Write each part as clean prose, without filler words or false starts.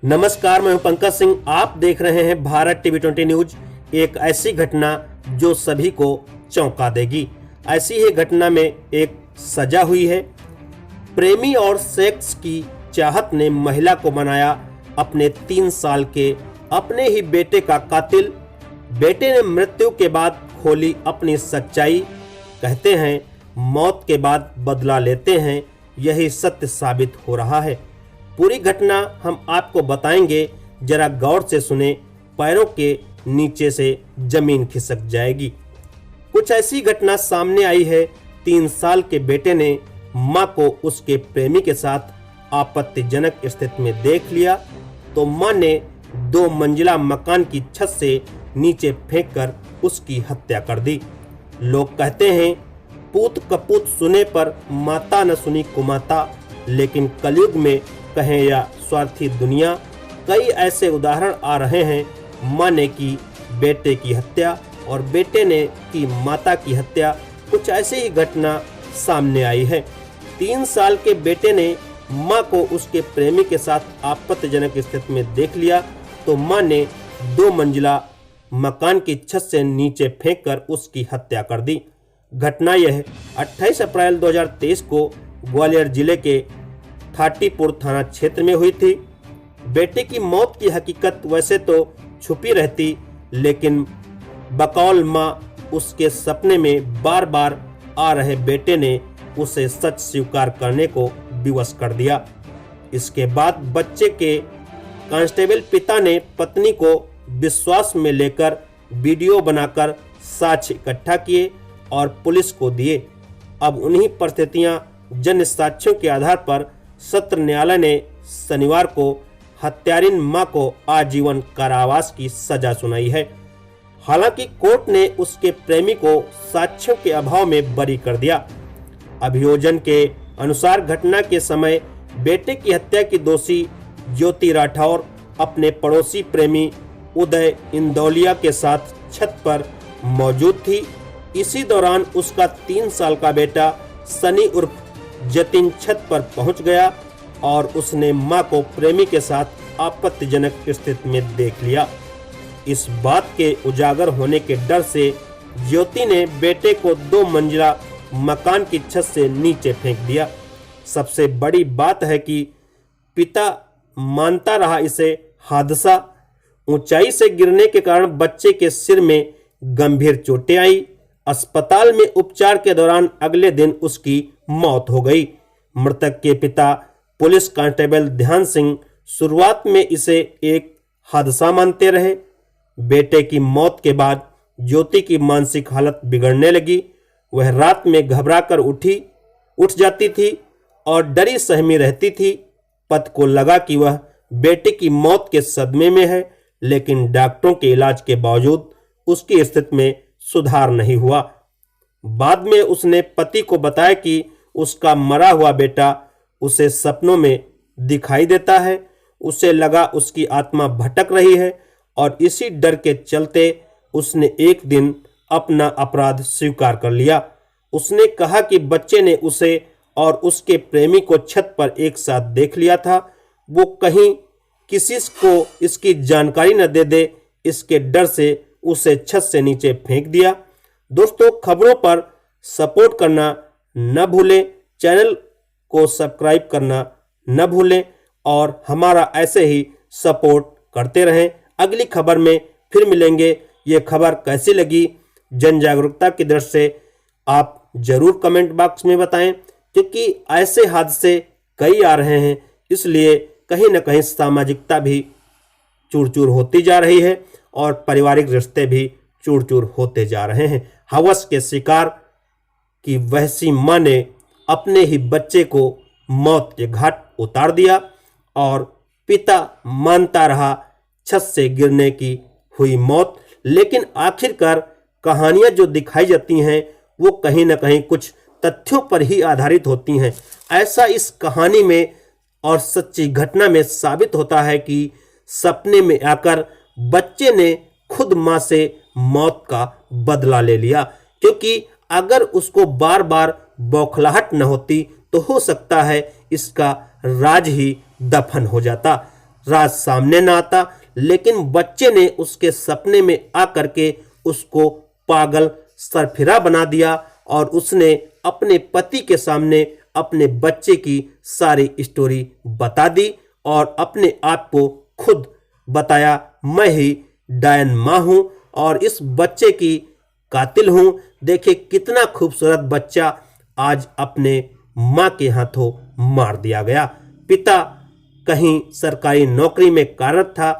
नमस्कार, मैं हूं पंकज सिंह। आप देख रहे हैं भारत टीवी 20 न्यूज। एक ऐसी घटना जो सभी को चौंका देगी। ऐसी ही घटना में एक सजा हुई है। प्रेमी और सेक्स की चाहत ने महिला को बनाया अपने 3 साल के अपने ही बेटे का कातिल। बेटे ने मृत्यु के बाद खोली अपनी सच्चाई। कहते हैं मौत के बाद बदला लेते हैं, यही सत्य साबित हो रहा है। पूरी घटना हम आपको बताएंगे, जरा गौर से सुने, पैरों के नीचे से जमीन खिसक जाएगी। कुछ ऐसी घटना सामने आई है। 3 साल के बेटे ने मां को उसके प्रेमी के साथ आपत्तिजनक स्थिति में देख लिया तो मां ने 2 मंजिला मकान की छत से नीचे फेंककर उसकी हत्या कर दी। लोग कहते हैं पूत कपूत सुने पर माता न सुनी कुमाता, लेकिन कलयुग में कहें या स्वार्थी दुनिया, कई ऐसे उदाहरण आ रहे हैं। मां ने की बेटे की हत्या और बेटे ने की माता की हत्या। कुछ ऐसी ही घटना सामने आई है। 3 साल के बेटे ने मां को उसके प्रेमी के साथ आपत्तिजनक स्थिति में देख लिया तो मां ने 2 मंजिला मकान की छत से नीचे फेंककर उसकी हत्या कर दी। घटना यह 28 अप्रैल 2023 को ग्वालियर जिले के थाटीपुर थाना क्षेत्र में हुई थी। बेटे की मौत की हकीकत वैसे तो छुपी रहती, लेकिन बकौल मां उसके सपने में बार बार आ रहे बेटे ने उसे सच स्वीकार करने को विवश कर दिया। इसके बाद बच्चे के कांस्टेबल पिता ने पत्नी को विश्वास में लेकर वीडियो बनाकर साक्ष्य इकट्ठा किए और पुलिस को दिए। अब उन्हीं परिस्थितियां जन साक्ष्यों के आधार पर सत्र न्यायालय ने शनिवार को हत्यारिन मां को आजीवन कारावास की सजा सुनाई है। हालांकि कोर्ट ने उसके प्रेमी को साक्ष्यों के अभाव में बरी कर दिया। अभियोजन के अनुसार घटना के समय बेटे की हत्या की दोषी ज्योति राठौर अपने पड़ोसी प्रेमी उदय इंदौलिया के साथ छत पर मौजूद थी। इसी दौरान उसका 3 साल का बेटा सनी उर्फ जतिन छत पर पहुंच गया और उसने मां को प्रेमी के साथ आपत्तिजनक स्थिति में देख लिया। इस बात के उजागर होने के डर से ज्योति ने बेटे को 2 मंजिला मकान की छत से नीचे फेंक दिया। सबसे बड़ी बात है कि पिता मानता रहा इसे हादसा। ऊंचाई से गिरने के कारण बच्चे के सिर में गंभीर चोटें आई। अस्पताल में उपचार के दौरान अगले दिन उसकी मौत हो गई। मृतक के पिता पुलिस कांस्टेबल ध्यान सिंह शुरुआत में इसे एक हादसा मानते रहे। बेटे की मौत के बाद ज्योति की मानसिक हालत बिगड़ने लगी। वह रात में घबराकर उठ जाती थी और डरी सहमी रहती थी। पति को लगा कि वह बेटे की मौत के सदमे में है, लेकिन डॉक्टरों के इलाज के बावजूद उसकी स्थिति में सुधार नहीं हुआ। बाद में उसने पति को बताया कि उसका मरा हुआ बेटा उसे सपनों में दिखाई देता है। उसे लगा उसकी आत्मा भटक रही है और इसी डर के चलते उसने एक दिन अपना अपराध स्वीकार कर लिया। उसने कहा कि बच्चे ने उसे और उसके प्रेमी को छत पर एक साथ देख लिया था। वो कहीं किसी को इसकी जानकारी न दे दे, इसके डर से उसे छत से नीचे फेंक दिया। दोस्तों, खबरों पर सपोर्ट करना न भूलें, चैनल को सब्सक्राइब करना न भूलें और हमारा ऐसे ही सपोर्ट करते रहें। अगली खबर में फिर मिलेंगे। ये खबर कैसी लगी, जन जागरूकता की दृष्टि से आप जरूर कमेंट बॉक्स में बताएं, क्योंकि ऐसे हादसे कई आ रहे हैं, इसलिए कहीं न कहीं सामाजिकता भी चूर चूर होती जा रही है और पारिवारिक रिश्ते भी चूर चूर होते जा रहे हैं। हवस के शिकार की वहसी मां ने अपने ही बच्चे को मौत के घाट उतार दिया और पिता मानता रहा छत से गिरने की हुई मौत। लेकिन आखिरकार कहानियां जो दिखाई जाती हैं वो कहीं ना कहीं कुछ तथ्यों पर ही आधारित होती हैं। ऐसा इस कहानी में और सच्ची घटना में साबित होता है कि सपने में आकर बच्चे ने खुद मां से मौत का बदला ले लिया, क्योंकि अगर उसको बार बार बौखलाहट न होती तो हो सकता है इसका राज ही दफन हो जाता। राज सामने न आता, लेकिन बच्चे ने उसके सपने में आकर के उसको पागल सरफिरा बना दिया और उसने अपने पति के सामने अपने बच्चे की सारी स्टोरी बता दी और अपने आप को खुद बताया, मैं ही डायन माँ हूँ और इस बच्चे की कातिल हूँ। देखिए कितना खूबसूरत बच्चा आज अपने माँ के हाथों मार दिया गया। पिता कहीं सरकारी नौकरी में कार्यरत था,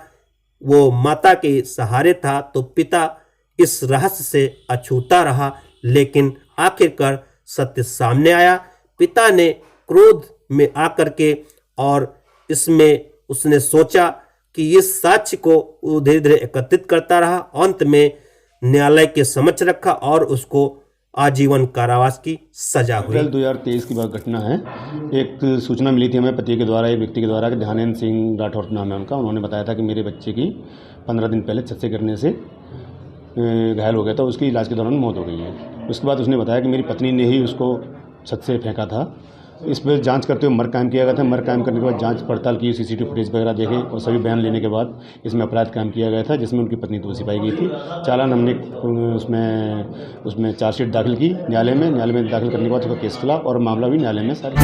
वो माता के सहारे था, तो पिता इस रहस्य से अछूता रहा, लेकिन आखिरकार सत्य सामने आया। पिता ने क्रोध में आकर के और इसमें उसने सोचा कि इस साक्ष्य को धीरे धीरे एकत्रित करता रहा। अंत में न्यायालय के समक्ष रखा और उसको आजीवन कारावास की सजा हुई। अप्रैल 2023 की बात घटना है। एक सूचना मिली थी हमें पति के द्वारा, एक व्यक्ति के द्वारा कि ध्यानेंद्र सिंह राठौर नाम है उनका। उन्होंने बताया था कि मेरे बच्चे की 15 दिन पहले छत से गिरने से घायल हो गया था, उसकी इलाज के दौरान मौत हो गई है। उसके बाद उसने बताया कि मेरी पत्नी ने ही उसको छत से फेंका था। इस पर जांच करते हुए मर्ग कायम किया गया था। मर्ग कायम करने के बाद जांच पड़ताल की, सीसीटीवी फुटेज वगैरह देखे और सभी बयान लेने के बाद इसमें अपराध कायम किया गया था, जिसमें उनकी पत्नी दोषी पाई गई थी। चालान हमने उसमें चार्जशीट दाखिल की न्यायालय में दाखिल करने के बाद उसका केस चला और मामला भी न्यायालय में सारी